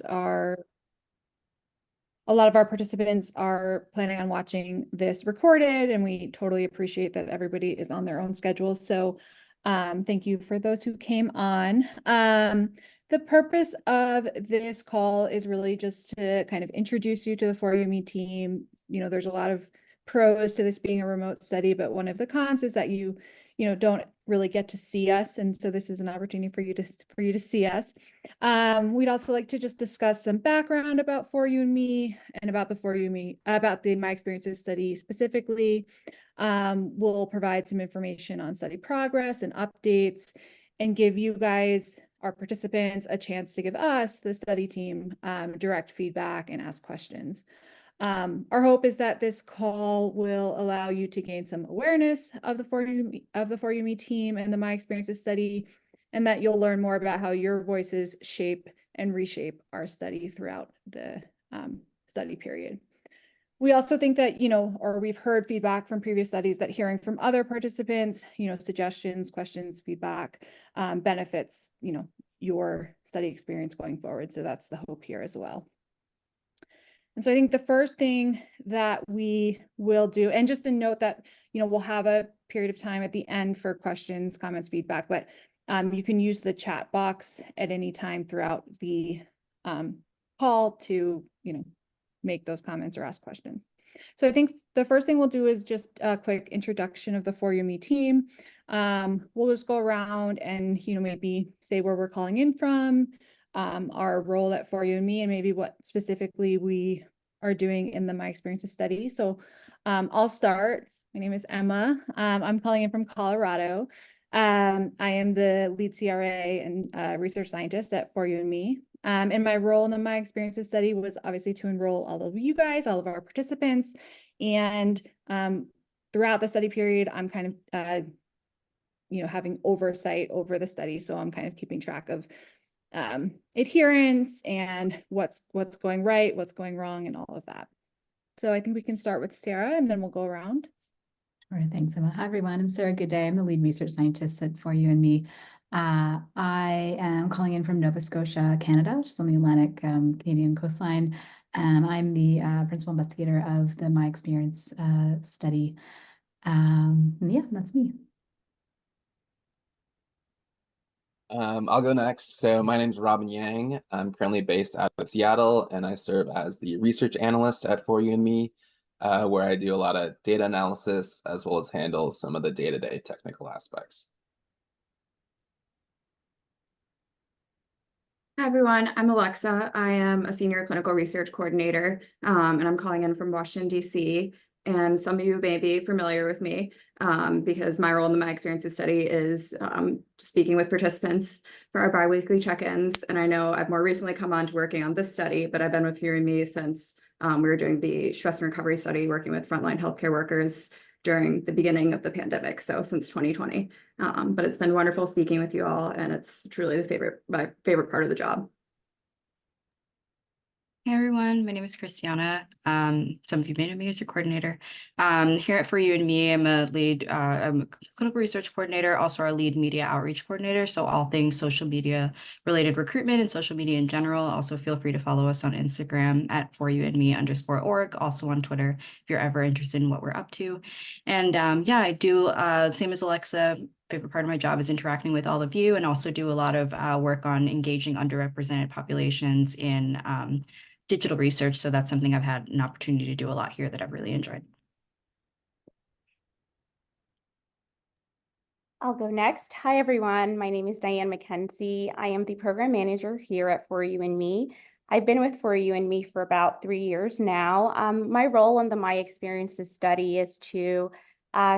are a lot of our participants are planning on watching this recorded, and we totally appreciate that everybody is on their own schedules. So thank you for those who came on. The purpose of this call is really just to kind of introduce you to the 4UMe team. You know, there's a lot of pros to this being a remote study, but one of the cons is that you don't really get to see us, and so this is an opportunity for you to see us. We'd also like to just discuss some background about 4UMe and about the 4UMe, about the My Experiences study specifically. We'll provide some information on study progress and updates, and give you guys, our participants, a chance to give us, the study team, direct feedback and ask questions. Our hope is that this call will allow you to gain some awareness of the 4UMe team and the My Experiences study, and that you'll learn more about how your voices shape and reshape our study throughout the study period. We also think that, or we've heard feedback from previous studies that hearing from other participants, suggestions, questions, feedback, benefits, your study experience going forward. So that's the hope here as well. And so I think the first thing that we will do, and just a note that, we'll have a period of time at the end for questions, comments, feedback, but you can use the chat box at any time throughout the call to, make those comments or ask questions. So I think the first thing we'll do is just a quick introduction of the 4UMe team. We'll just go around and, maybe say where we're calling in from, our role at 4UMe, and maybe what specifically we are doing in the My Experiences study. So I'll start. My name is Emma. I'm calling in from Colorado. I am the lead CRA and research scientist at 4UMe. And my role in the My Experiences study was obviously to enroll all of you guys, all of our participants. And throughout the study period, I'm kind of, having oversight over the study. So I'm kind of keeping track of adherence and what's going right, what's going wrong, and all of that. So I think we can start with Sarah, and then we'll go around. All right, thanks, Emma. Hi, everyone. I'm Sarah Gooday. I'm the lead research scientist at 4UMe. I am calling in from Nova Scotia, Canada, which is on the Atlantic Canadian coastline, and I'm the principal investigator of the My Experience study. Yeah, that's me. I'll go next. So my name is Robin Yang. I'm currently based out of Seattle, and I serve as the research analyst at 4UMe, where I do a lot of data analysis as well as handle some of the day-to-day technical aspects. Hi, everyone. I'm Alexa. I am a senior clinical research coordinator, and I'm calling in from Washington, D.C. And some of you may be familiar with me because my role in the My Experiences study is speaking with participants for our biweekly check-ins. And I know I've more recently come on to working on this study, but I've been with 4UMe since we were doing the stress and recovery study, working with frontline healthcare workers during the beginning of the pandemic, so since 2020. But it's been wonderful speaking with you all, and it's truly my favorite part of the job. Hey everyone, my name is Christiana. Some of you may know me as your coordinator. Here at 4UMe, I'm I'm a clinical research coordinator, also our lead media outreach coordinator. So all things social media related recruitment and social media in general. Also feel free to follow us on Instagram at 4UMe_org, also on Twitter if you're ever interested in what we're up to. And yeah, I do same as Alexa. Favorite part of my job is interacting with all of you, and also do a lot of work on engaging underrepresented populations in digital research. So that's something I've had an opportunity to do a lot here that I've really enjoyed. I'll go next. Hi, everyone. My name is Diane McKenzie. I am the program manager here at 4UMe. I've been with 4UMe for about 3 years now. My role in the My Experiences study is to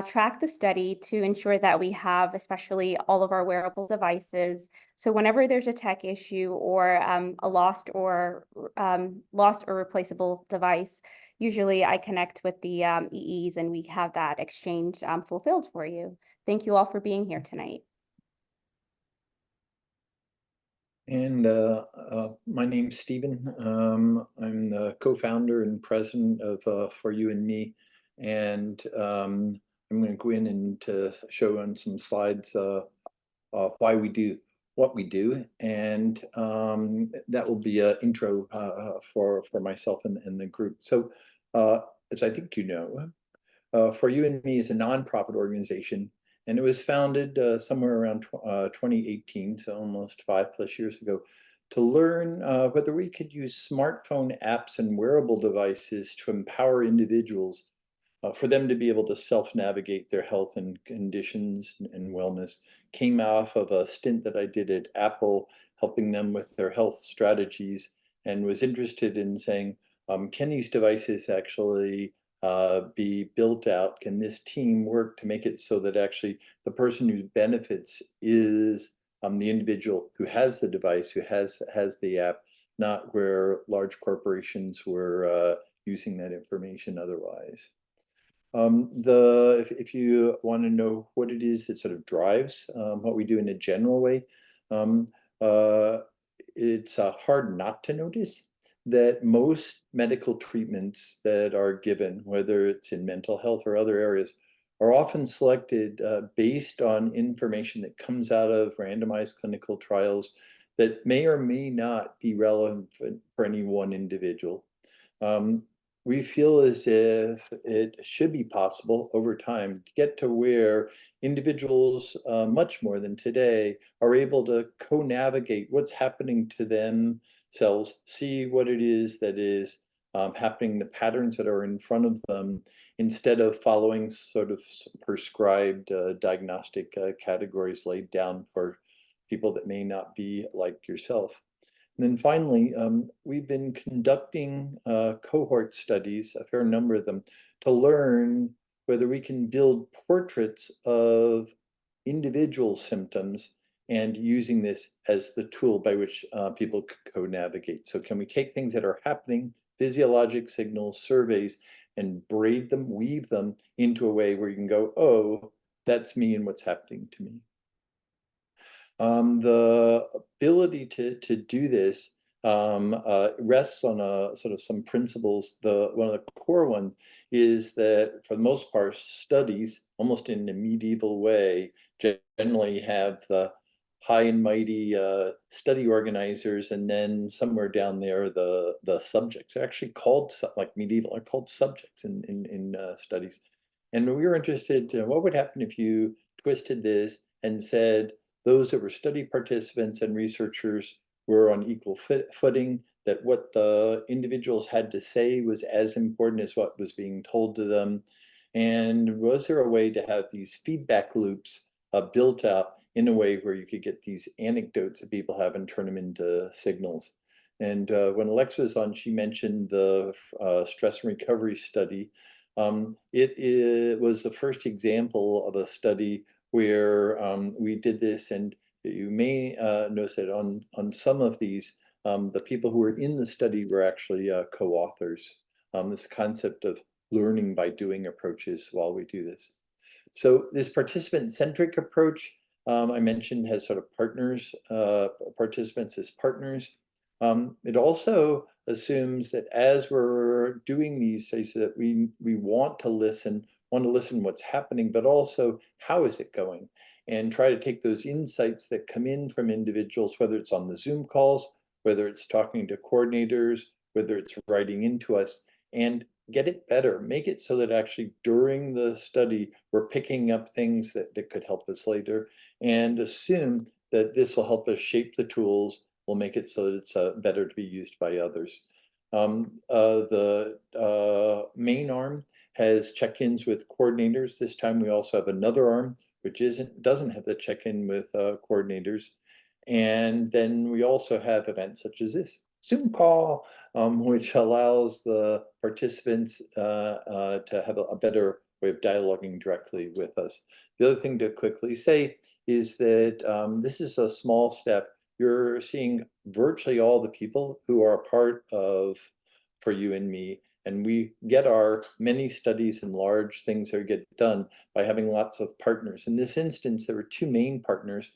track the study to ensure that we have especially all of our wearable devices. So whenever there's a tech issue or a lost or replaceable device, usually I connect with the EEs and we have that exchange fulfilled for you. Thank you all for being here tonight. And my name's Stephen. I'm the co-founder and president of 4UMe, and I'm going to go in and show on some slides why we do what we do, and that will be an intro for myself and the group. So, as I think you know, For You and Me is a nonprofit organization, and it was founded somewhere around 2018, so almost 5+ years ago, to learn whether we could use smartphone apps and wearable devices to empower individuals for them to be able to self-navigate their health and conditions and wellness. Came off of a stint that I did at Apple, helping them with their health strategies, and was interested in saying, can these devices actually be built out? Can this team work to make it so that actually the person who benefits is the individual who has the device, who has the app, not where large corporations were using that information otherwise. If you want to know what it is that sort of drives what we do in a general way, um, uh, it's hard not to notice that most medical treatments that are given, whether it's in mental health or other areas, are often selected based on information that comes out of randomized clinical trials that may or may not be relevant for any one individual. We feel as if it should be possible over time to get to where individuals, much more than today, are able to co-navigate what's happening to themselves, see what it is that is happening, the patterns that are in front of them, instead of following sort of prescribed diagnostic categories laid down for people that may not be like yourself. And then finally, we've been conducting cohort studies, a fair number of them, to learn whether we can build portraits of individual symptoms and using this as the tool by which people co-navigate. So can we take things that are happening, physiologic signals, surveys, and braid them, weave them into a way where you can go, oh, that's me and what's happening to me. The ability to do this rests on a sort of some principles. One of the core ones is that for the most part, studies, almost in a medieval way, generally have the high and mighty study organizers, and then somewhere down there, the subjects are actually called, like medieval, are called subjects in studies. And we were interested in what would happen if you twisted this and said, those that were study participants and researchers were on equal footing, that what the individuals had to say was as important as what was being told to them. And was there a way to have these feedback loops built out in a way where you could get these anecdotes that people have and turn them into signals? And when Alexa was on, she mentioned the stress and recovery study. It was the first example of a study where we did this, and you may notice that on some of these, the people who were in the study were actually co-authors. This concept of learning by doing approaches while we do this. So this participant-centric approach, I mentioned, has sort of partners, participants as partners. It also assumes that as we're doing these studies, that we want to listen what's happening, but also how is it going, and try to take those insights that come in from individuals, whether it's on the Zoom calls, whether it's talking to coordinators, whether it's writing into us, and get it better, make it so that actually during the study, we're picking up things that could help us later, and assume that this will help us shape the tools, will make it so that it's better to be used by others. The main arm has check-ins with coordinators. This time we also have another arm which doesn't have the check-in with coordinators. And then we also have events such as this Zoom call, which allows the participants to have a better way of dialoguing directly with us. The other thing to quickly say is that this is a small step. You're seeing virtually all the people who are a part of For You and Me, and we get our many studies and large things that get done by having lots of partners. In this instance, there were two main partners.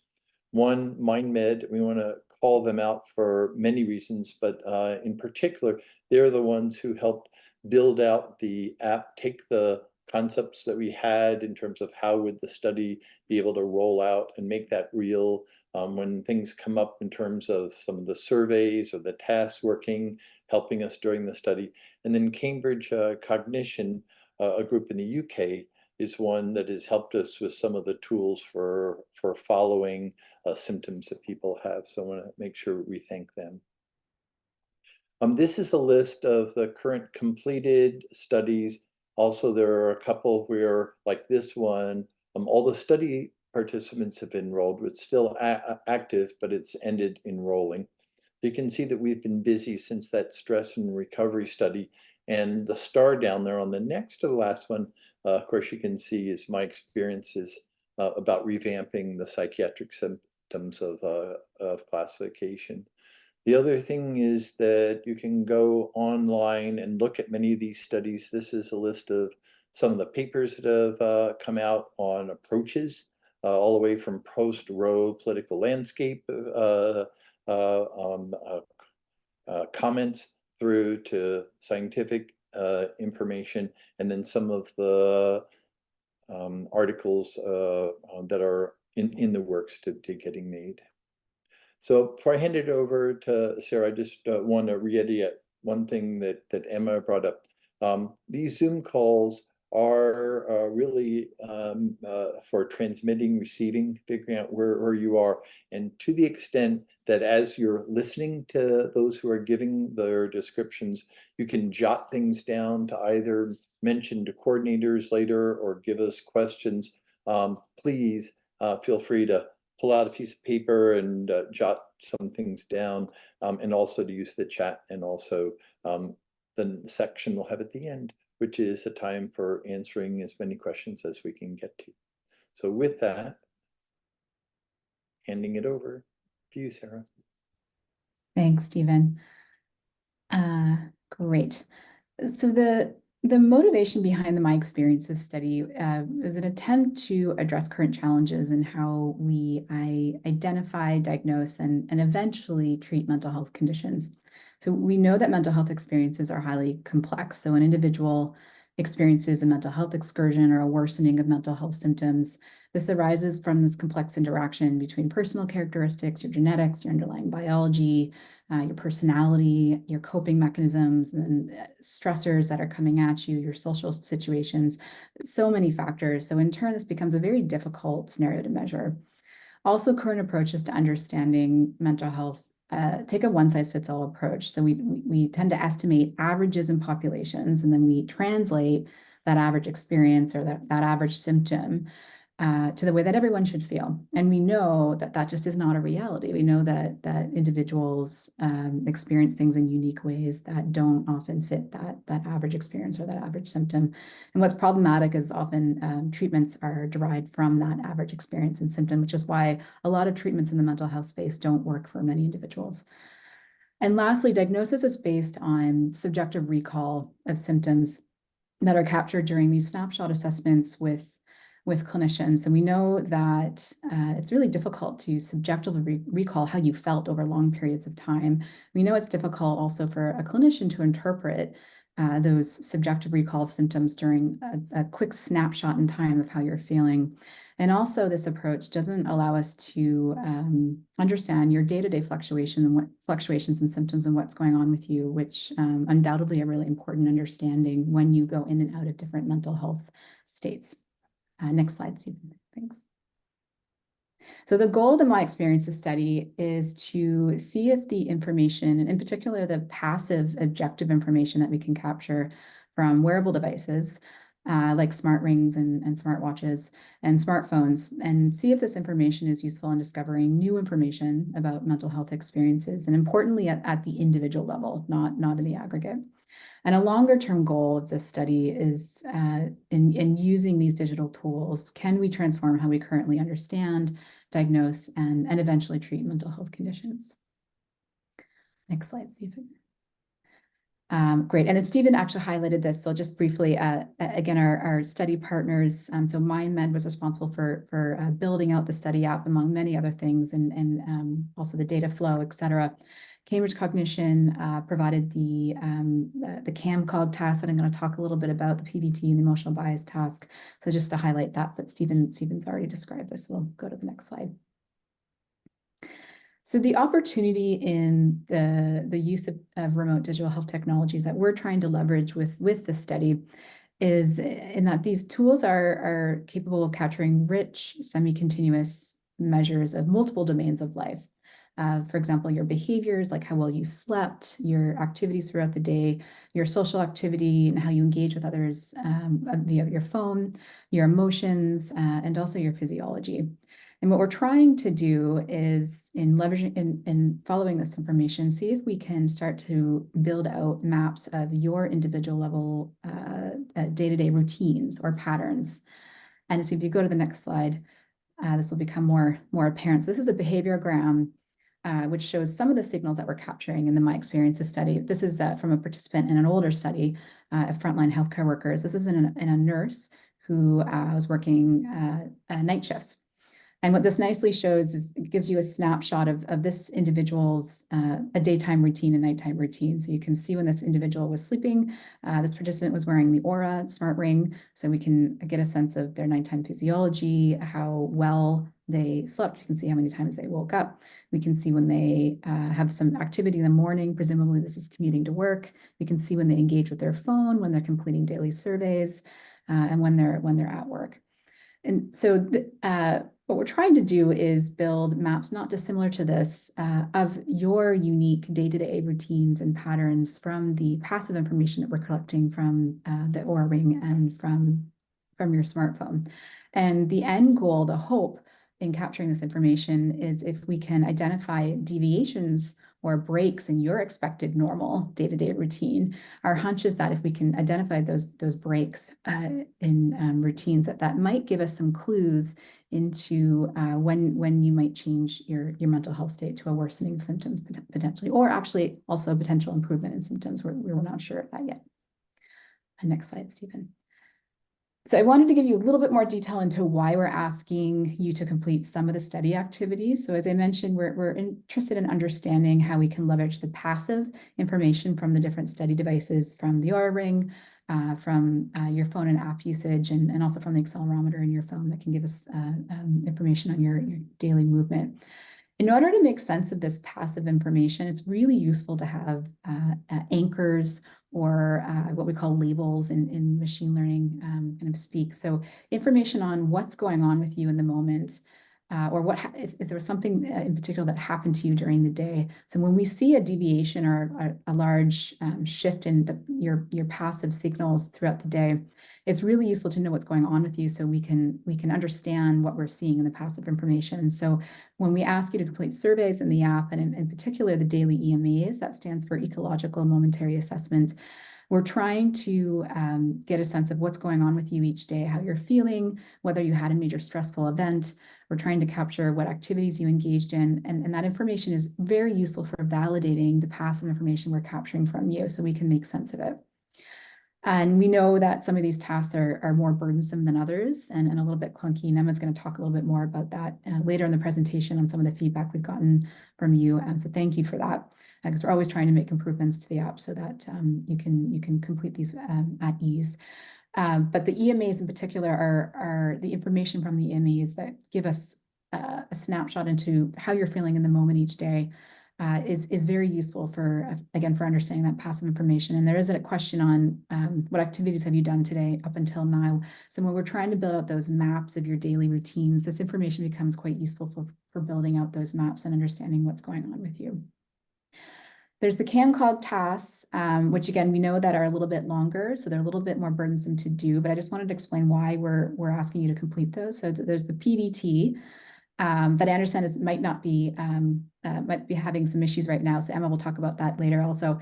One, MindMed, we want to call them out for many reasons, but in particular, they're the ones who helped build out the app, take the concepts that we had in terms of how would the study be able to roll out and make that real when things come up in terms of some of the surveys or the tasks working, helping us during the study. And then Cambridge Cognition, a group in the UK, is one that has helped us with some of the tools for following symptoms that people have. So I want to make sure we thank them. This is a list of the current completed studies. Also, there are a couple where, like this one, all the study participants have enrolled. It's still active, but it's ended enrolling. You can see that we've been busy since that stress and recovery study. And the star down there on the next to the last one, of course, you can see is my experiences about revamping the psychiatric symptoms of classification. The other thing is that you can go online and look at many of these studies. This is a list of some of the papers that have come out on approaches, all the way from post-Roe political landscape comments through to scientific information, and then some of the articles that are in the works to getting made. So before I hand it over to Sarah, I just want to reiterate one thing that Emma brought up. These Zoom calls are really for transmitting, receiving, figuring out where you are. And to the extent that as you're listening to those who are giving their descriptions, you can jot things down to either mention to coordinators later or give us questions. Please feel free to pull out a piece of paper and jot some things down, and also to use the chat, and also the section we'll have at the end, which is a time for answering as many questions as we can get to. So with that, handing it over to you, Sarah. Thanks, Stephen. Great. So the motivation behind the My Experiences study is an attempt to address current challenges in how we identify, diagnose, and eventually treat mental health conditions. So we know that mental health experiences are highly complex. So an individual experiences a mental health excursion or a worsening of mental health symptoms. This arises from this complex interaction between personal characteristics, your genetics, your underlying biology, your personality, your coping mechanisms, and stressors that are coming at you, your social situations, so many factors. So in turn, this becomes a very difficult scenario to measure. Also, current approaches to understanding mental health take a one-size-fits-all approach. So we tend to estimate averages in populations, and then we translate that average experience or that average symptom to the way that everyone should feel. And we know that that just is not a reality. We know that individuals experience things in unique ways that don't often fit that average experience or that average symptom. And what's problematic is often treatments are derived from that average experience and symptom, which is why a lot of treatments in the mental health space don't work for many individuals. And lastly, diagnosis is based on subjective recall of symptoms that are captured during these snapshot assessments with clinicians. And we know that it's really difficult to subjectively recall how you felt over long periods of time. We know it's difficult also for a clinician to interpret those subjective recall of symptoms during a quick snapshot in time of how you're feeling. And also this approach doesn't allow us to understand your day-to-day fluctuations and symptoms and what's going on with you, which undoubtedly are really important understanding when you go in and out of different mental health states. Next slide, Stephen. Thanks. So the goal of the My Experiences study is to see if the information, and in particular the passive objective information that we can capture from wearable devices like smart rings and smartwatches and smartphones, and see if this information is useful in discovering new information about mental health experiences, and importantly at the individual level, not in the aggregate. And a longer-term goal of this study is in using these digital tools, can we transform how we currently understand, diagnose, and eventually treat mental health conditions? Next slide, Stephen. Great, and then Stephen actually highlighted this, so just briefly, again, our study partners, so MindMed was responsible for building out the study app, among many other things, and also the data flow, et cetera. Cambridge Cognition provided the CAMCOG task that I'm going to talk a little bit about, the PVT and the emotional bias task. So just to highlight that, but Stephen's already described this. We'll go to the next slide. So the opportunity in the use of remote digital health technologies that we're trying to leverage with this study is in that these tools are capable of capturing rich, semi-continuous measures of multiple domains of life. For example, your behaviors, like how well you slept, your activities throughout the day, your social activity and how you engage with others via your phone, your emotions, and also your physiology. And what we're trying to do is in leveraging in following this information, see if we can start to build out maps of your individual level day-to-day routines or patterns. And so if you go to the next slide, this will become more apparent. So this is a behaviogram which shows some of the signals that we're capturing in the My Experiences study. This is from a participant in an older study of frontline healthcare workers. This is in a nurse who was working night shifts. And what this nicely shows is it gives you a snapshot of this individual's a daytime routine and nighttime routine. So you can see when this individual was sleeping, this participant was wearing the Oura smart ring. So we can get a sense of their nighttime physiology, how well they slept. We can see how many times they woke up. We can see when they have some activity in the morning. Presumably this is commuting to work. We can see when they engage with their phone, when they're completing daily surveys, and when they're at work. And so what we're trying to do is build maps not dissimilar to this of your unique day-to-day routines and patterns from the passive information that we're collecting from the Oura Ring and from your smartphone. And the end goal, the hope in capturing this information is if we can identify deviations or breaks in your expected normal day-to-day routine. Our hunch is that if we can identify those breaks in routines, that might give us some clues into when you might change your mental health state to a worsening of symptoms potentially, or actually also a potential improvement in symptoms. We're not sure of that yet. Next slide, Stephen. So I wanted to give you a little bit more detail into why we're asking you to complete some of the study activities. So as I mentioned, we're interested in understanding how we can leverage the passive information from the different study devices, from the Oura Ring, from your phone and app usage, and also from the accelerometer in your phone that can give us information on your daily movement. In order to make sense of this passive information, it's really useful to have anchors or what we call labels in machine learning kind of speak. So information on what's going on with you in the moment, or if there was something in particular that happened to you during the day. So when we see a deviation or a large shift in your passive signals throughout the day, it's really useful to know what's going on with you so we can understand what we're seeing in the passive information. So when we ask you to complete surveys in the app, and in particular the daily EMAs, that stands for Ecological Momentary Assessment, we're trying to get a sense of what's going on with you each day, how you're feeling, whether you had a major stressful event. We're trying to capture what activities you engaged in, and that information is very useful for validating the passive information we're capturing from you so we can make sense of it. And we know that some of these tasks are more burdensome than others and a little bit clunky. And Emma's going to talk a little bit more about that later in the presentation on some of the feedback we've gotten from you. So thank you for that, because we're always trying to make improvements to the app so that you can complete these at ease. But the EMAs in particular are the information from the EMAs that give us a snapshot into how you're feeling in the moment each day. Is very useful for understanding that passive information. And there is a question on what activities have you done today up until now. So when we're trying to build out those maps of your daily routines, this information becomes quite useful for building out those maps and understanding what's going on with you. There's the CAMCOG tasks, which again, we know that are a little bit longer, so they're a little bit more burdensome to do, but I just wanted to explain why we're asking you to complete those. So there's the PVT, that I understand might be having some issues right now. So Emma will talk about that later also.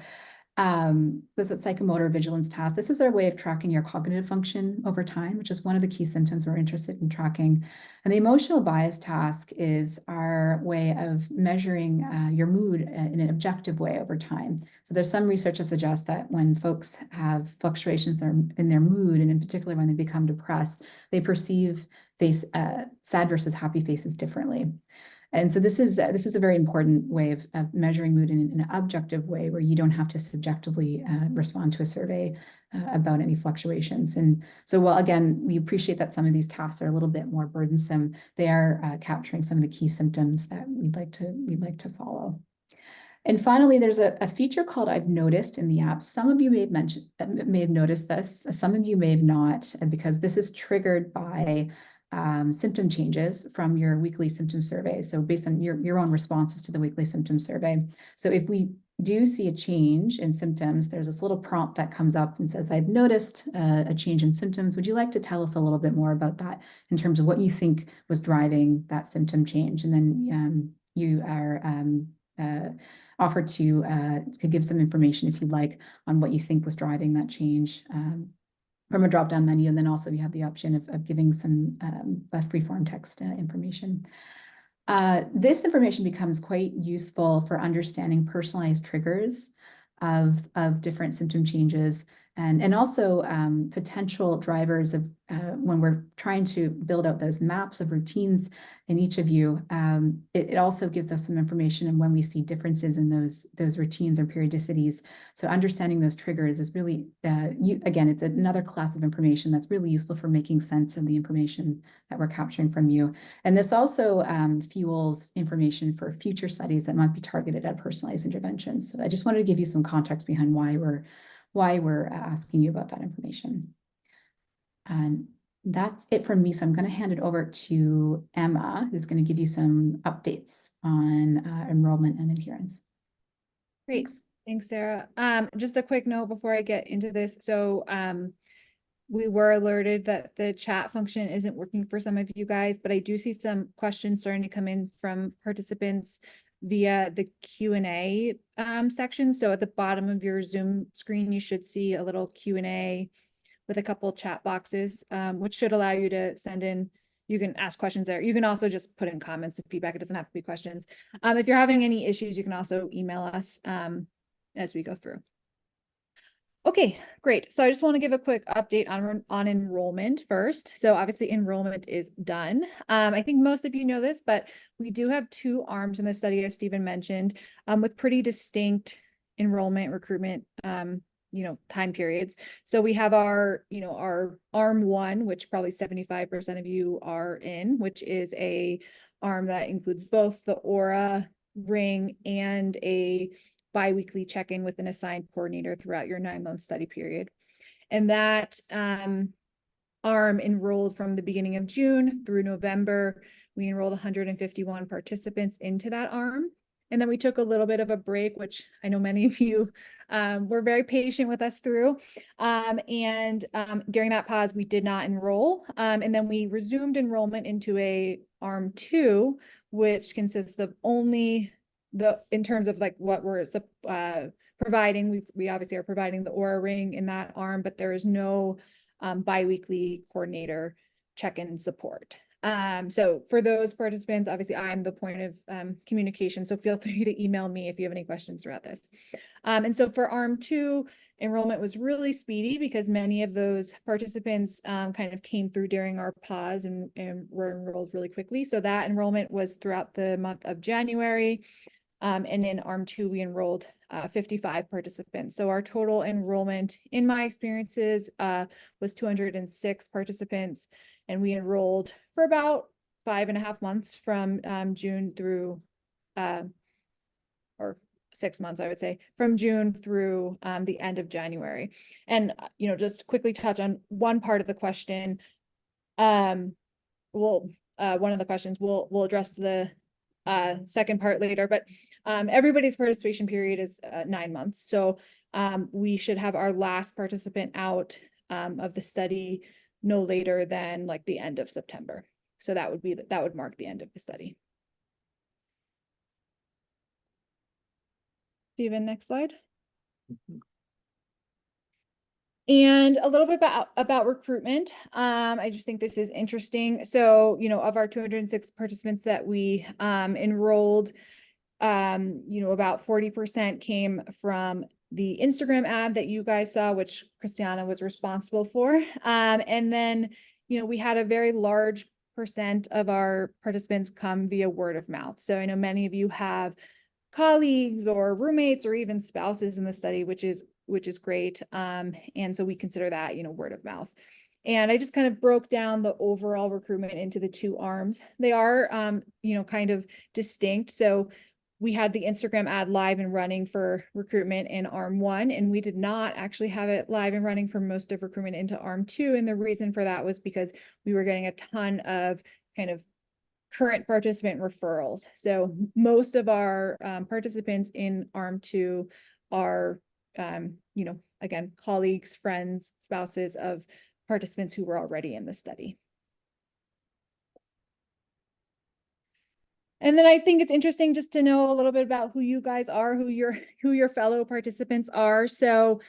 This is psychomotor vigilance task. This is our way of tracking your cognitive function over time, which is one of the key symptoms we're interested in tracking. And the emotional bias task is our way of measuring your mood in an objective way over time. So there's some research that suggests that when folks have fluctuations in their mood, and in particular when they become depressed, they perceive sad versus happy faces differently. And so this is a very important way of measuring mood in an objective way, where you don't have to subjectively respond to a survey about any fluctuations. And so, while again, we appreciate that some of these tasks are a little bit more burdensome, they are capturing some of the key symptoms that we'd like to follow. And finally, there's a feature called I've Noticed in the app. Some of you may have noticed this, some of you may have not, because this is triggered by symptom changes from your weekly symptom survey. So based on your own responses to the weekly symptom survey. So if we do see a change in symptoms, there's this little prompt that comes up and says, I've noticed a change in symptoms. Would you like to tell us a little bit more about that in terms of what you think was driving that symptom change? And then you are offered to give some information, if you'd like, on what you think was driving that change from a drop-down menu. And then also you have the option of giving some free-form text information. This information becomes quite useful for understanding personalized triggers of different symptom changes, and also potential drivers of when we're trying to build out those maps of routines in each of you. It also gives us some information on when we see differences in those routines or periodicities. So understanding those triggers is really, again, it's another class of information that's really useful for making sense of the information that we're capturing from you. And this also fuels information for future studies that might be targeted at personalized interventions. So I just wanted to give you some context behind why we're asking you about that information. And that's it from me. So I'm going to hand it over to Emma, who's going to give you some updates on enrollment and adherence. Great. Thanks, Sarah. Just a quick note before I get into this. So we were alerted that the chat function isn't working for some of you guys, but I do see some questions starting to come in from participants via the Q&A section. So at the bottom of your Zoom screen, you should see a little Q&A with a couple chat boxes, which should allow you to send in, you can ask questions there. You can also just put in comments and feedback. It doesn't have to be questions. If you're having any issues, you can also email us as we go through. Okay, great. So I just want to give a quick update on enrollment first. So obviously enrollment is done. I think most of you know this, but we do have 2 arms in the study, as Stephen mentioned, with pretty distinct enrollment, recruitment, time periods. So we have our arm 1, which probably 75% of you are in, which is a arm that includes both the Aura ring and a bi-weekly check-in with an assigned coordinator throughout your 9-month study period. And that arm enrolled from the beginning of June through November. We enrolled 151 participants into that arm. And then we took a little bit of a break, which I know many of you were very patient with us through. And during that pause, we did not enroll. And then we resumed enrollment into a arm 2, which consists of only in terms of like what we're providing, we obviously are providing the Aura ring in that arm, but there is no bi-weekly coordinator check-in support. So for those participants, obviously I'm the point of communication, so feel free to email me if you have any questions throughout this. And so for arm 2, enrollment was really speedy because many of those participants kind of came through during our pause and were enrolled really quickly. So that enrollment was throughout the month of January. And in arm 2, we enrolled 55 participants. So our total enrollment, in my experiences, was 206 participants, and we enrolled for about 5.5 months from June through, or 6 months, I would say, from June through the end of January. And just quickly touch on one part of the question. One of the questions we'll address the second part later, but everybody's participation period is 9 months. So we should have our last participant out of the study no later than like the end of September. So that would mark the end of the study. Stephen, next slide. And a little bit about recruitment. I just think this is interesting. So, of our 206 participants that we enrolled, about 40% came from the Instagram ad that you guys saw, which Christiana was responsible for. And then, we had a very large of our participants come via word of mouth. So I know many of you have colleagues or roommates or even spouses in the study, which is great. And so we consider that, word of mouth. And I just kind of broke down the overall recruitment into the two arms. They are, kind of distinct. So we had the Instagram ad live and running for recruitment in arm 1, and we did not actually have it live and running for most of recruitment into arm 2. And the reason for that was because we were getting a ton of kind of current participant referrals. So most of our participants in arm 2 are, again, colleagues, friends, spouses of participants who were already in the study. And then I think it's interesting just to know a little bit about who you guys are, who your fellow participants are. So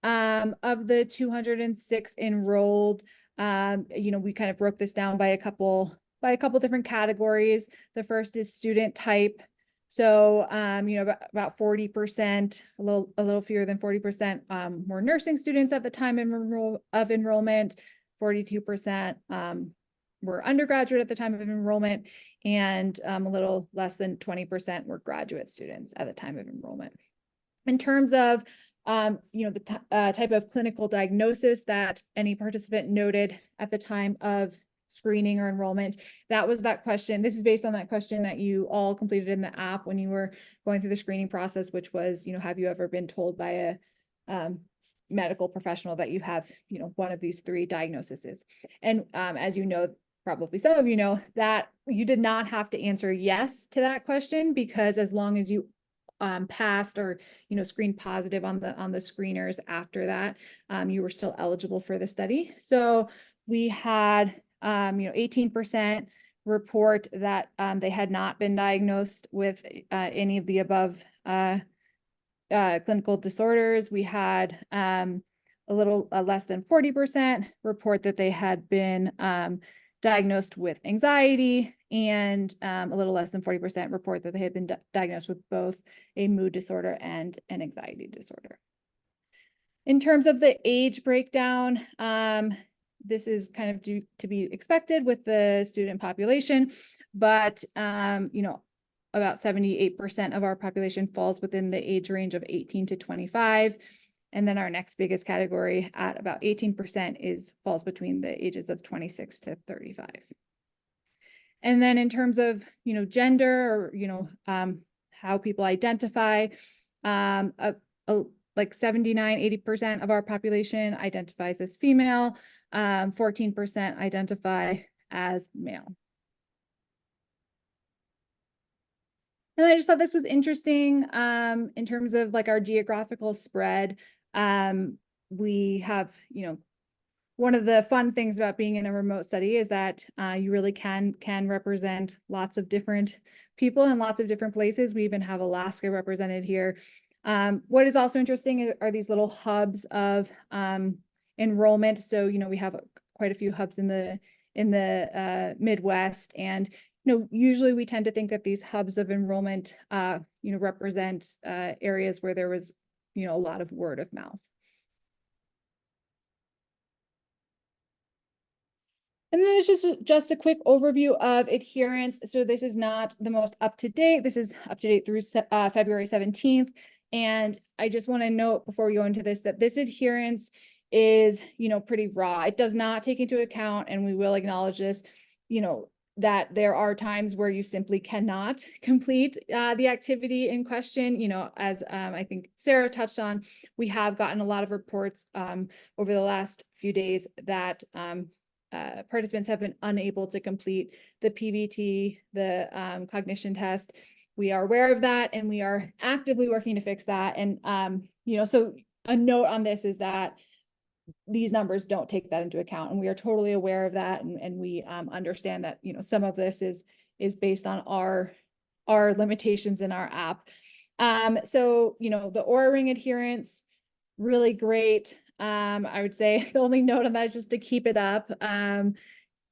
of the 206 enrolled, we kind of broke this down by a couple different categories. The first is student type. So, about 40%, a little fewer than 40%, were nursing students at the time of enrollment. 42% were undergraduate at the time of enrollment, and a little less than 20% were graduate students at the time of enrollment. In terms of the type of clinical diagnosis that any participant noted at the time of screening or enrollment, that was that question. This is based on that question that you all completed in the app when you were going through the screening process, which was, have you ever been told by a medical professional that you have, one of these 3 diagnoses? And as you know, probably some of you know, that you did not have to answer yes to that question, because as long as you passed or screened positive on the screeners after that, you were still eligible for the study. So we had 18% report that they had not been diagnosed with any of the above clinical disorders. We had a little less than 40% report that they had been diagnosed with anxiety, and a little less than 40% report that they had been diagnosed with both a mood disorder and an anxiety disorder. In terms of the age breakdown, this is kind of to be expected with the student population, but about 78% of our population falls within the age range of 18 to 25. And then our next biggest category at about 18% falls between the ages of 26 to 35. And then in terms of, gender or, how people identify, like 79–80% of our population identifies as female, 14% identify as male. And I just thought this was interesting in terms of like our geographical spread. We have, one of the fun things about being in a remote study is that you really can represent lots of different people in lots of different places. We even have Alaska represented here. What is also interesting are these little hubs of enrollment. So, we have quite a few hubs in the Midwest, and usually we tend to think that these hubs of enrollment, represent areas where there was, a lot of word of mouth. And then it's just a quick overview of adherence. So this is not the most up-to-date. This is up-to-date through February 17th. And I just want to note before we go into this, that this adherence is, pretty raw. It does not take into account, and we will acknowledge this, that there are times where you simply cannot complete the activity in question. As I think Sarah touched on, we have gotten a lot of reports over the last few days that participants have been unable to complete the PVT, the cognition test. We are aware of that, and we are actively working to fix that. And, so a note on this is that these numbers don't take that into account, and we are totally aware of that. And we understand that, some of this is based on our limitations in our app. So, the Oura Ring adherence, really great. I would say the only note on that is just to keep it up.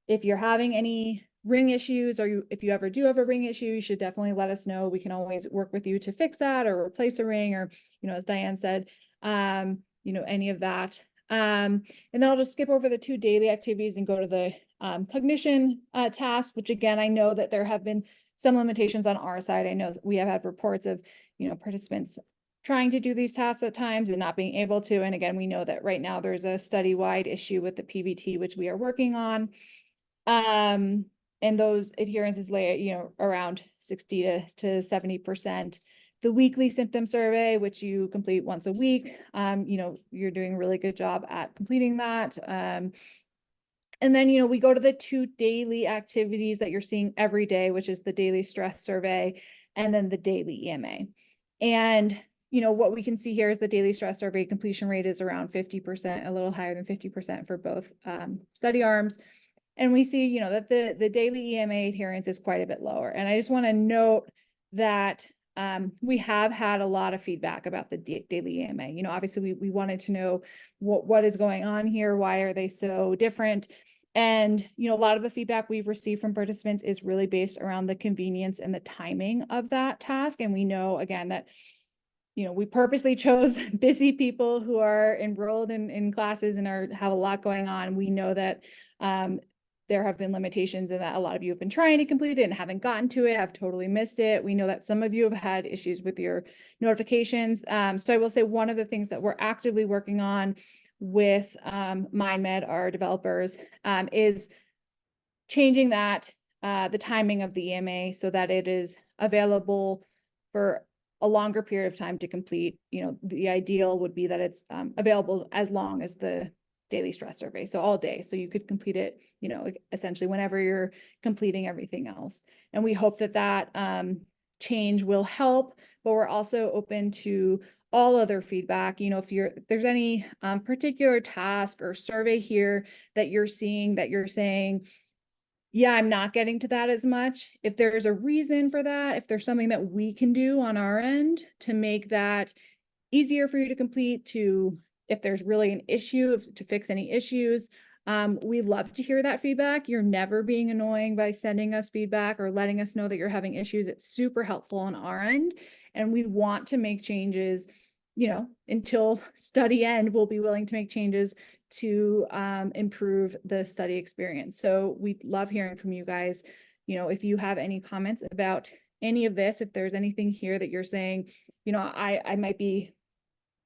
If you're having any ring issues, or if you ever do have a ring issue, you should definitely let us know. We can always work with you to fix that or replace a ring, or, as Diane said, any of that. And then I'll just skip over the 2 daily activities and go to the cognition task, which again, I know that there have been some limitations on our side. I know we have had reports of, participants trying to do these tasks at times and not being able to. And again, we know that right now there's a study-wide issue with the PBT, which we are working on. And those adherences lay, around 60 to 70%. The weekly symptom survey, which you complete once a week, you're doing a really good job at completing that. And then, we go to the 2 daily activities that you're seeing every day, which is the daily stress survey and then the daily EMA. And, what we can see here is the daily stress survey completion rate is around 50%, a little higher than 50% for both study arms. And we see, that the daily EMA adherence is quite a bit lower. And I just want to note that we have had a lot of feedback about the daily EMA. Obviously we wanted to know what is going on here. Why are they so different? And, a lot of the feedback we've received from participants is really based around the convenience and the timing of that task. And we know, again, that, we purposely chose busy people who are enrolled in classes and have a lot going on. We know that there have been limitations and that a lot of you have been trying to complete it and haven't gotten to it, have totally missed it. We know that some of you have had issues with your notifications. So I will say one of the things that we're actively working on with MindMed, our developers, is changing that, the timing of the EMA so that it is available for a longer period of time to complete. The ideal would be that it's available as long as the daily stress survey, so all day, so you could complete it, essentially whenever you're completing everything else. And we hope that change will help, but we're also open to all other feedback. If there's any particular task or survey here that you're seeing that you're saying, yeah, I'm not getting to that as much. If there's a reason for that, if there's something that we can do on our end to make that easier for you to complete, if there's really an issue, to fix any issues, we love to hear that feedback. You're never being annoying by sending us feedback or letting us know that you're having issues. It's super helpful on our end. And we want to make changes, until study end, we'll be willing to make changes to improve the study experience. So we love hearing from you guys. If you have any comments about any of this, if there's anything here that you're saying, I might be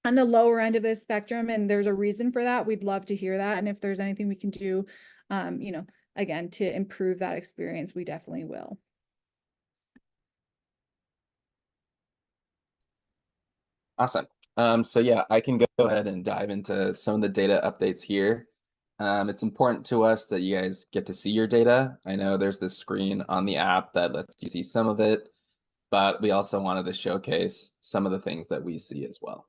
on the lower end of this spectrum and there's a reason for that, we'd love to hear that. And if there's anything we can do, again, to improve that experience, we definitely will. Awesome. So yeah, I can go ahead and dive into some of the data updates here. It's important to us that you guys get to see your data. I know there's this screen on the app that lets you see some of it, but we also wanted to showcase some of the things that we see as well.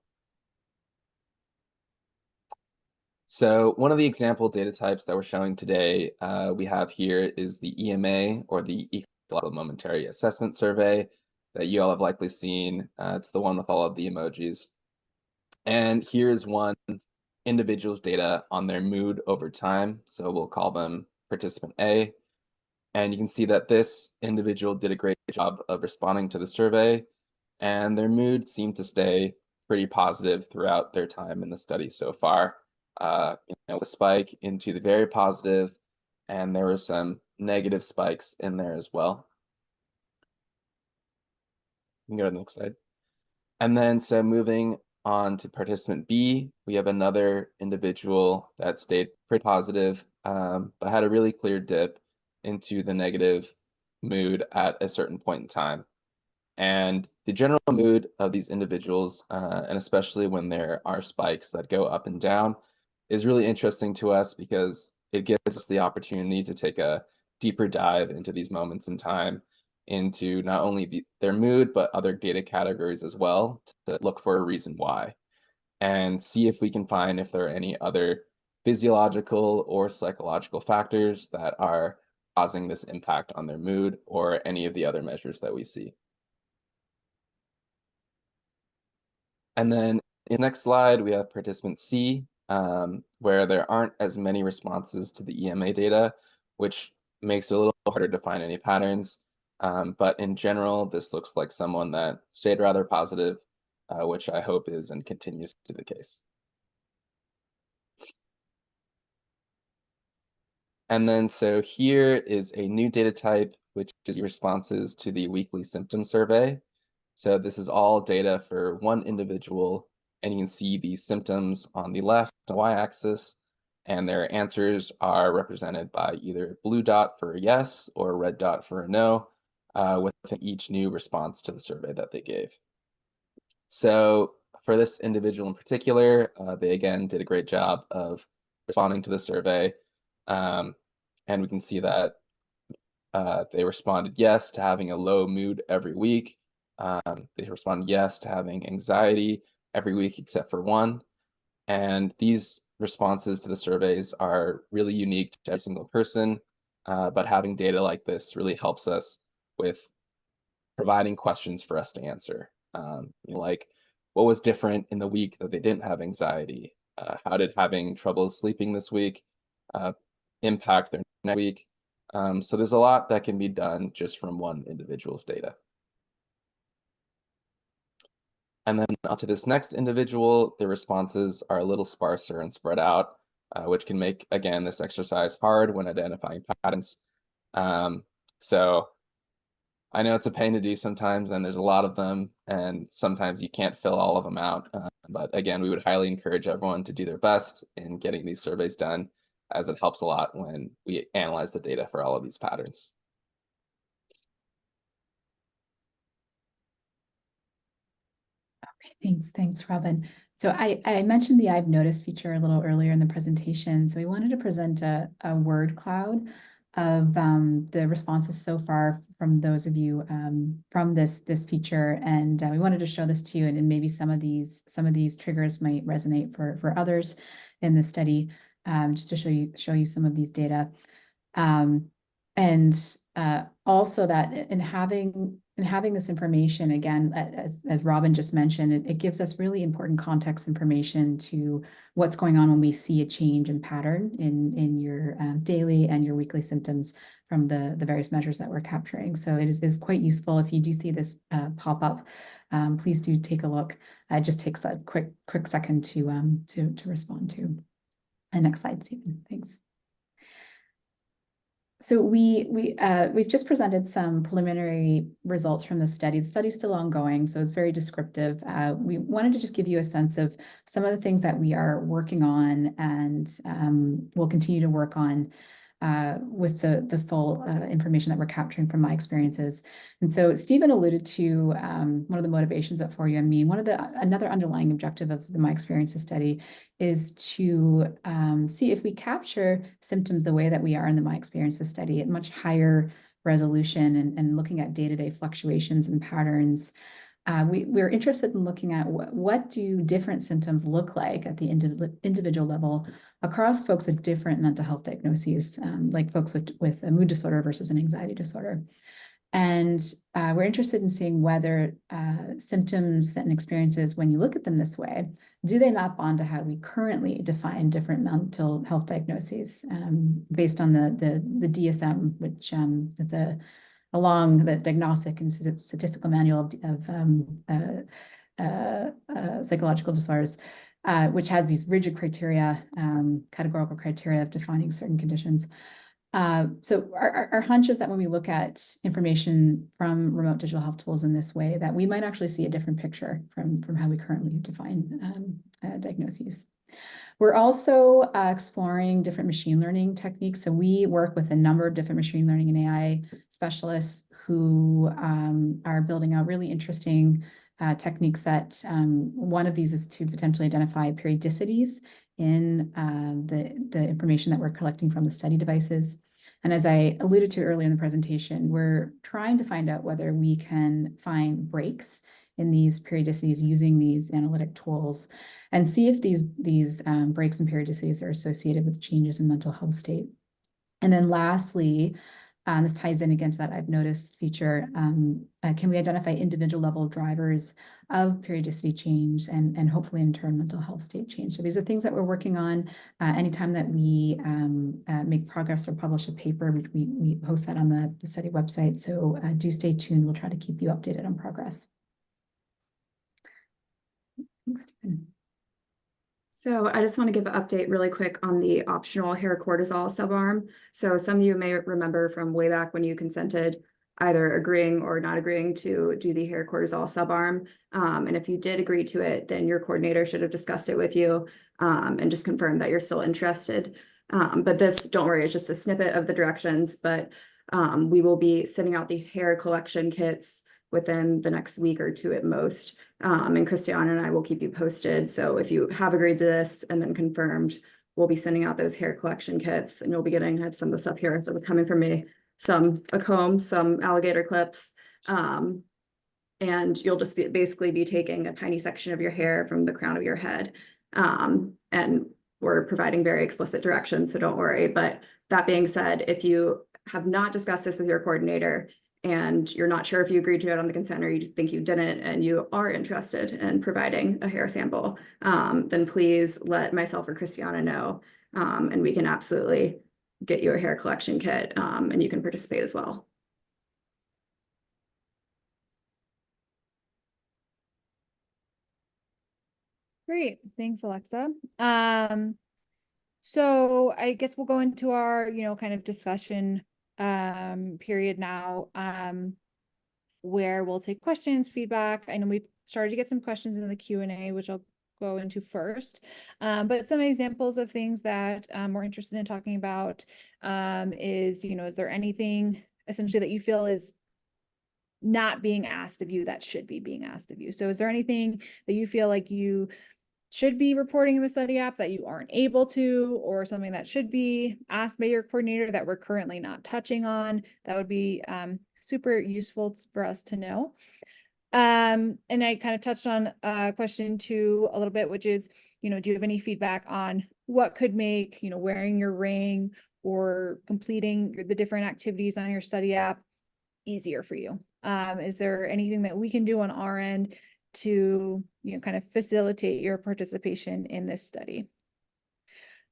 So one of the example data types that we're showing today, we have here is the EMA, or the Ecological Momentary Assessment Survey, that you all have likely seen. It's the one with all of the emojis. And here's one individual's data on their mood over time. So we'll call them participant A. And you can see that this individual did a great job of responding to the survey, and their mood seemed to stay pretty positive throughout their time in the study so far. A spike into the very positive, and there were some negative spikes in there as well. You can go to the next slide. And then, so moving on to participant B, we have another individual that stayed pretty positive, but had a really clear dip into the negative mood at a certain point in time. And the general mood of these individuals, and especially when there are spikes that go up and down, is really interesting to us because it gives us the opportunity to take a deeper dive into these moments in time, into not only their mood, but other data categories as well, to look for a reason why, and see if we can find if there are any other physiological or psychological factors that are causing this impact on their mood, or any of the other measures that we see. And then in the next slide, we have participant C, where there aren't as many responses to the EMA data, which makes it a little harder to find any patterns. But in general, this looks like someone that stayed rather positive, which I hope is and continues to be the case. And then so here is a new data type, which is responses to the weekly symptom survey. So this is all data for one individual, and you can see the symptoms on the left, the y-axis, and their answers are represented by either a blue dot for a yes or a red dot for a no, with each new response to the survey that they gave. So for this individual in particular, they again did a great job of responding to the survey. And we can see that they responded yes to having a low mood every week. They responded yes to having anxiety every week except for one. And these responses to the surveys are really unique to every single person. But having data like this really helps us with providing questions for us to answer. Like, what was different in the week that they didn't have anxiety? How did having trouble sleeping this week impact their next week? So there's a lot that can be done just from one individual's data. And then onto this next individual, the responses are a little sparser and spread out, which can make, again, this exercise hard when identifying patterns. So I know it's a pain to do sometimes, and there's a lot of them, and sometimes you can't fill all of them out. But again, we would highly encourage everyone to do their best in getting these surveys done, as it helps a lot when we analyze the data for all of these patterns. Okay, thanks, Robin. So I mentioned the I've noticed feature a little earlier in the presentation. So we wanted to present a word cloud of the responses so far from those of you from this feature, and we wanted to show this to you, and maybe some of these triggers might resonate for others in the study, just to show you some of these data, and also that in having this information, again, as Robin just mentioned, it gives us really important context information to what's going on when we see a change in pattern in your daily and your weekly symptoms from the various measures that we're capturing. So it is quite useful. If you do see this pop up, please do take a look. It just takes a quick second to respond to. And next slide, Stephen. Thanks. So we've just presented some preliminary results from the study. The study's still ongoing, so it's very descriptive. We wanted to just give you a sense of some of the things that we are working on, and we'll continue to work on with the full information that we're capturing from my experiences. And so Stephen alluded to one of the motivations at 4UME. Another underlying objective of the My Experiences study is to see if we capture symptoms the way that we are in the My Experiences study at much higher resolution and looking at day-to-day fluctuations and patterns. We're interested in looking at what do different symptoms look like at the individual level across folks with different mental health diagnoses, like folks with a mood disorder versus an anxiety disorder. And we're interested in seeing whether symptoms and experiences, when you look at them this way, do they map onto how we currently define different mental health diagnoses based on the DSM, which is along the Diagnostic and Statistical Manual of Psychological Disorders, which has these rigid criteria, categorical criteria of defining certain conditions. So our hunch is that when we look at information from remote digital health tools in this way, that we might actually see a different picture from how we currently define diagnoses. We're also exploring different machine learning techniques. So we work with a number of different machine learning and AI specialists who are building out really interesting techniques that one of these is to potentially identify periodicities in the information that we're collecting from the study devices. And as I alluded to earlier in the presentation, we're trying to find out whether we can find breaks in these periodicities using these analytic tools and see if these breaks and periodicities are associated with changes in mental health state. And then lastly, this ties in again to that I've noticed feature, can we identify individual level drivers of periodicity change and hopefully in turn mental health state change. So these are things that we're working on. Anytime that we make progress or publish a paper, we post that on the study website. So do stay tuned. We'll try to keep you updated on progress. Thanks, Stephen. So I just want to give an update really quick on the optional hair cortisol subarm. So some of you may remember from way back when you consented either agreeing or not agreeing to do the hair cortisol subarm. And if you did agree to it, then your coordinator should have discussed it with you and just confirmed that you're still interested. But this, don't worry, it's just a snippet of the directions, but we will be sending out the hair collection kits within the next week or two at most. And Christiana and I will keep you posted. So if you have agreed to this and then confirmed, we'll be sending out those hair collection kits, and you'll be getting, I have some of the stuff here that are coming from me, a comb, some alligator clips. And you'll just basically be taking a tiny section of your hair from the crown of your head. And we're providing very explicit directions, so don't worry. But that being said, if you have not discussed this with your coordinator and you're not sure if you agreed to it on the consent or you just think you didn't and you are interested in providing a hair sample, then please let myself or Christiana know, and we can absolutely get you a hair collection kit, and you can participate as well. Great, thanks, Alexa. So I guess we'll go into our, kind of discussion period now, where we'll take questions, feedback. I know we've started to get some questions in the Q&A, which I'll go into first. But some examples of things that we're interested in talking about is, is there anything essentially that you feel is not being asked of you that should be being asked of you? So is there anything that you feel like you should be reporting in the study app that you aren't able to, or something that should be asked by your coordinator that we're currently not touching on? That would be super useful for us to know. And I kind of touched on question 2 a little bit, which is, do you have any feedback on what could make, wearing your ring or completing the different activities on your study app easier for you? Is there anything that we can do on our end to, kind of facilitate your participation in this study?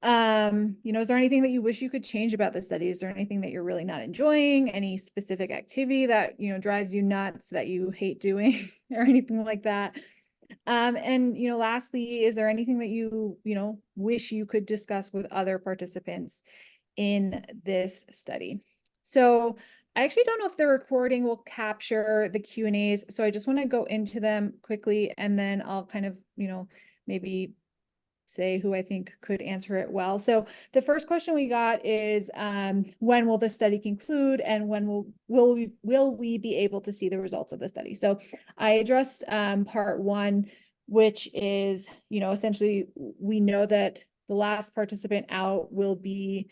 Is there anything that you wish you could change about the study? Is there anything that you're really not enjoying? Any specific activity that, drives you nuts that you hate doing or anything like that? And, lastly, is there anything that you, wish you could discuss with other participants in this study? So I actually don't know if the recording will capture the Q&As, so I just want to go into them quickly, and then I'll kind of, maybe say who I think could answer it well. So the first question we got is, when will the study conclude, and when will we be able to see the results of the study? So I addressed part 1, which is, essentially we know that the last participant out will be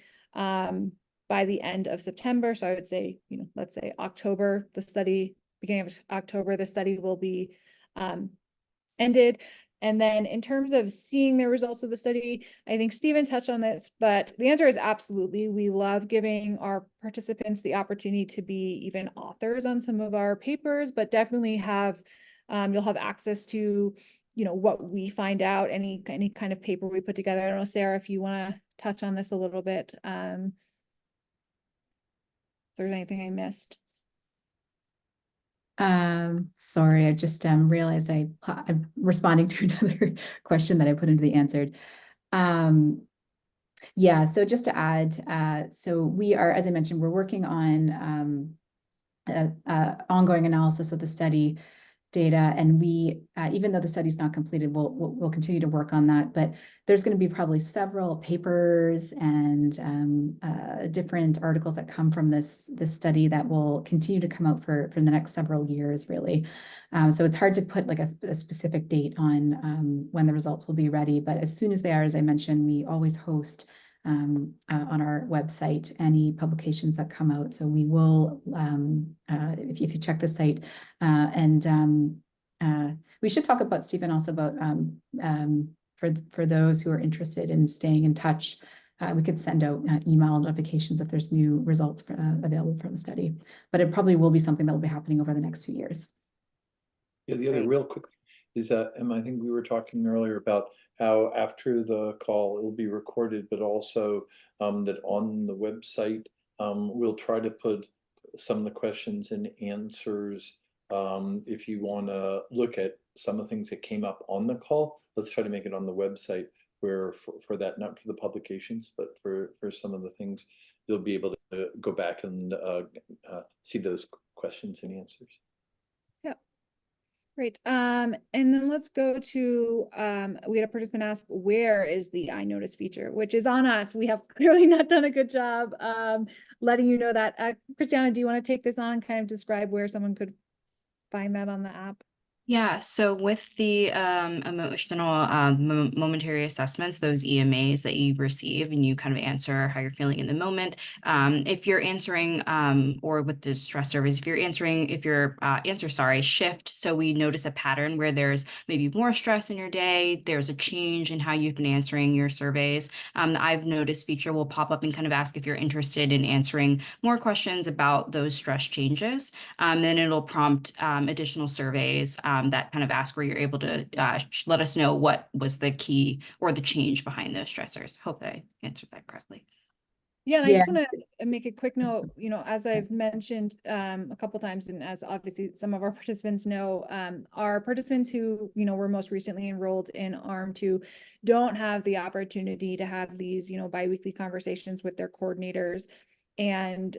by the end of September. So I would say, let's say October, beginning of October, the study will be ended. And then in terms of seeing the results of the study, I think Stephen touched on this, but the answer is absolutely. We love giving our participants the opportunity to be even authors on some of our papers, but definitely you'll have access to, what we find out, any kind of paper we put together. I don't know, Sarah, if you want to touch on this a little bit. If there's anything I missed. Sorry, I just realized I'm responding to another question that I put into the answered. Yeah, so just to add, so we are, as I mentioned, we're working on ongoing analysis of the study data, and we, even though the study's not completed, we'll continue to work on that. But there's going to be probably several papers and different articles that come from this study that will continue to come out for the next several years, really. So it's hard to put like a specific date on when the results will be ready. But as soon as they are, as I mentioned, we always host on our website any publications that come out. So we will, if you check the site, and we should talk about, Stephen, also about for those who are interested in staying in touch, we could send out email notifications if there's new results available from the study. But it probably will be something that will be happening over the next 2 years. Yeah, the other real quick is that, Emma, I think we were talking earlier about how after the call it'll be recorded, but also that on the website we'll try to put some of the questions and answers. If you want to look at some of the things that came up on the call, let's try to make it on the website where for that, not for the publications, but for some of the things, you'll be able to go back and see those questions and answers. Great. And then let's go to, we had a participant ask, where is the iNotice feature, which is on us. We have clearly not done a good job letting you know that. Christiana, do you want to take this on and kind of describe where someone could find that on the app? Yeah, so with the emotional momentary assessments, those EMAs that you receive and you kind of answer how you're feeling in the moment. If you're answering or with the stress surveys, if your answer shift, so we notice a pattern where there's maybe more stress in your day, there's a change in how you've been answering your surveys. The I've Noticed feature will pop up and kind of ask if you're interested in answering more questions about those stress changes. Then it'll prompt additional surveys that kind of ask where you're able to let us know what was the key or the change behind those stressors. Hope that I answered that correctly. Yeah, and I Yeah. just want to make a quick note, as I've mentioned a couple times, and as obviously some of our participants know, our participants who, were most recently enrolled in ARM2 don't have the opportunity to have these, biweekly conversations with their coordinators. And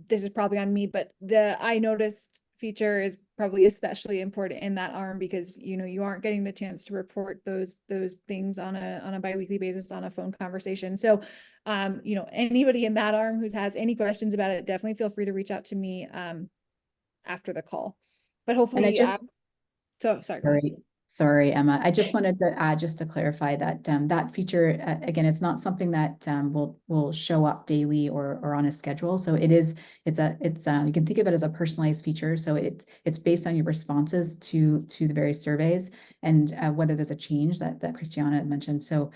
this is probably on me, but the iNoticed feature is probably especially important in that ARM because you aren't getting the chance to report those things on a biweekly basis on a phone conversation. So anybody in that ARM who has any questions about it, definitely feel free to reach out to me after the call. But hopefully Sorry, Emma. I just wanted to add, just to clarify that that feature, again, it's not something that will show up daily or on a schedule. So it's you can think of it as a personalized feature. So it's based on your responses to the various surveys and whether there's a change that Christiana had mentioned. So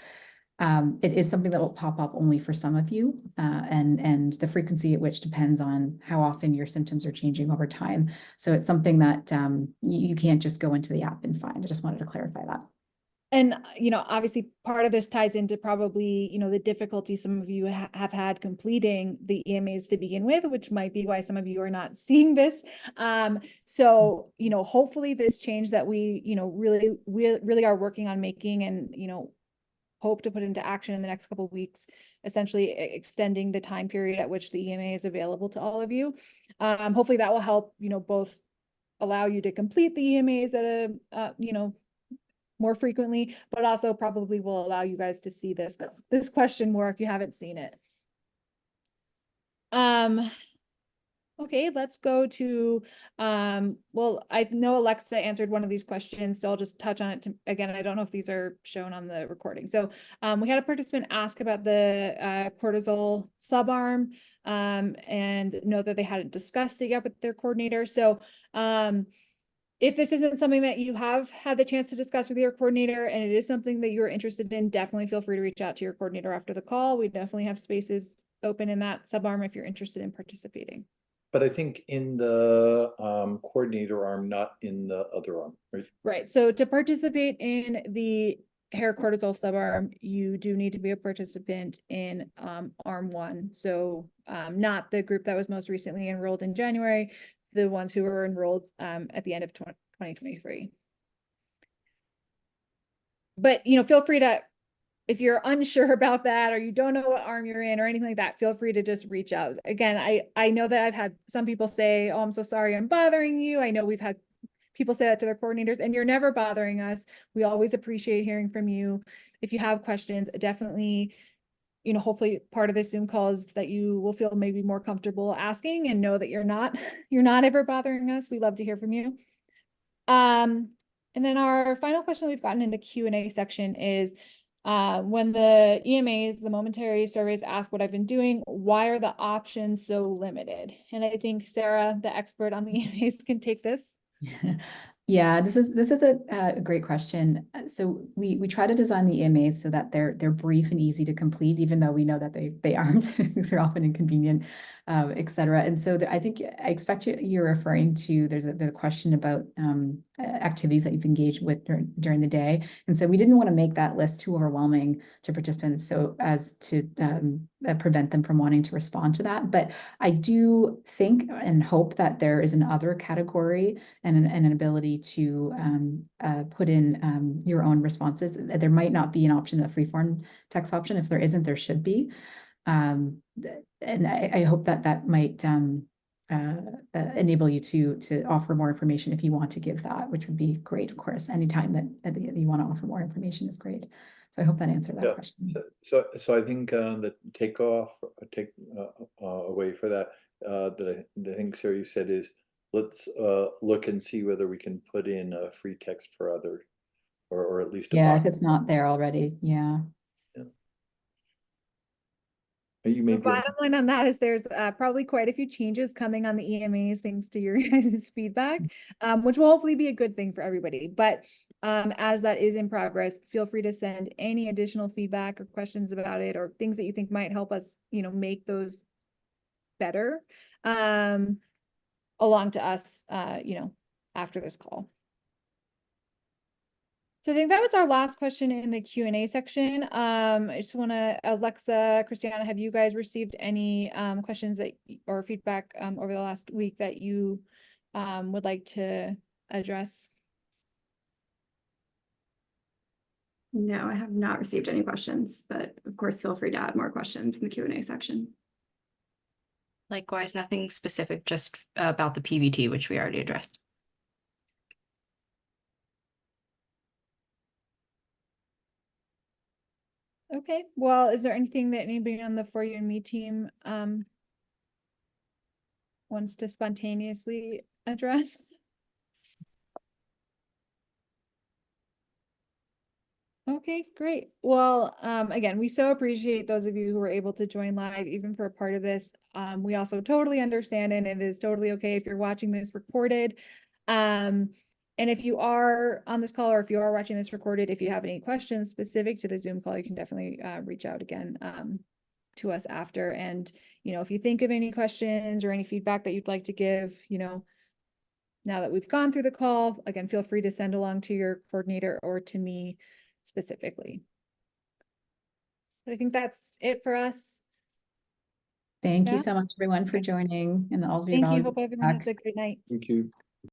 it is something that will pop up only for some of you, and the frequency at which depends on how often your symptoms are changing over time. So it's something that you can't just go into the app and find. I just wanted to clarify that. And, obviously part of this ties into probably, the difficulty some of you have had completing the EMAs to begin with, which might be why some of you are not seeing this. So, hopefully this change that we, really are working on making and, hope to put into action in the next couple of weeks, essentially extending the time period at which the EMA is available to all of you. Hopefully that will help, both allow you to complete the EMAs at a, more frequently, but also probably will allow you guys to see this question more if you haven't seen it. Okay, let's go to, well, I know Alexa answered one of these questions, so I'll just touch on it again. I don't know if these are shown on the recording. So we had a participant ask about the cortisol subarm and know that they hadn't discussed it yet with their coordinator. So if this isn't something that you have had the chance to discuss with your coordinator and it is something that you're interested in, definitely feel free to reach out to your coordinator after the call. We definitely have spaces open in that subarm if you're interested in participating. But I think in the coordinator arm, not in the other arm, right? Right. So to participate in the hair cortisol subarm, you do need to be a participant in arm 1. So not the group that was most recently enrolled in January, the ones who were enrolled at the end of 2023. But feel free to, if you're unsure about that or you don't know what arm you're in or anything like that, feel free to just reach out. Again, I know that I've had some people say, oh, I'm so sorry I'm bothering you. I know we've had people say that to their coordinators, and you're never bothering us. We always appreciate hearing from you. If you have questions, definitely, hopefully part of this Zoom call is that you will feel maybe more comfortable asking and know that you're not ever bothering us. We love to hear from you. And then our final question we've gotten in the Q&A section is, when the EMAs, the momentary surveys ask what I've been doing, why are the options so limited? And I think Sarah, the expert on the EMAs, can take this. Yeah, this is a great question. So we try to design the EMAs so that they're brief and easy to complete, even though we know that they aren't. They're often inconvenient. et cetera. And so I think I expect you're referring to, there's the question about activities that you've engaged with during the day. And so we didn't want to make that list too overwhelming to participants so as to prevent them from wanting to respond to that. But I do think and hope that there is an other category and an ability to put in your own responses. There might not be an option, a free-form text option. If there isn't, there should be. And I hope that might enable you to offer more information if you want to give that, which would be great. Of course, anytime that you want to offer more information is great. So I hope that answered that question. So I think the take away for that that I think Sarah, you said is let's look and see whether we can put in a free text for other, or at least a Yeah, box. if it's not there already, yeah. You may The be bottom line on that is there's probably quite a few changes coming on the EMAs thanks to your guys' feedback, which will hopefully be a good thing for everybody. But as that is in progress, feel free to send any additional feedback or questions about it or things that you think might help us, make those better along to us, after this call. So I think that was our last question in the Q&A section. I just want to, Alexa, Christiana, have you guys received any questions or feedback over the last week that you would like to address? No, I have not received any questions, but of course, feel free to add more questions in the Q&A section. Likewise, nothing specific, just about the PBT, which we already addressed. Okay, well, is there anything that anybody on the For You and Me team wants to spontaneously address? Okay, great. Well, again, we so appreciate those of you who were able to join live, even for a part of this. We also totally understand, and it is totally okay if you're watching this recorded. And if you are on this call, or if you are watching this recorded, if you have any questions specific to the Zoom call, you can definitely reach out again to us after. And, if you think of any questions or any feedback that you'd like to give, now that we've gone through the call, again, feel free to send along to your coordinator or to me specifically. But I think that's it for us. Thank Yeah. you so much, everyone, for joining, and all of you. Thank you. Hope everyone has a great night. Thank you.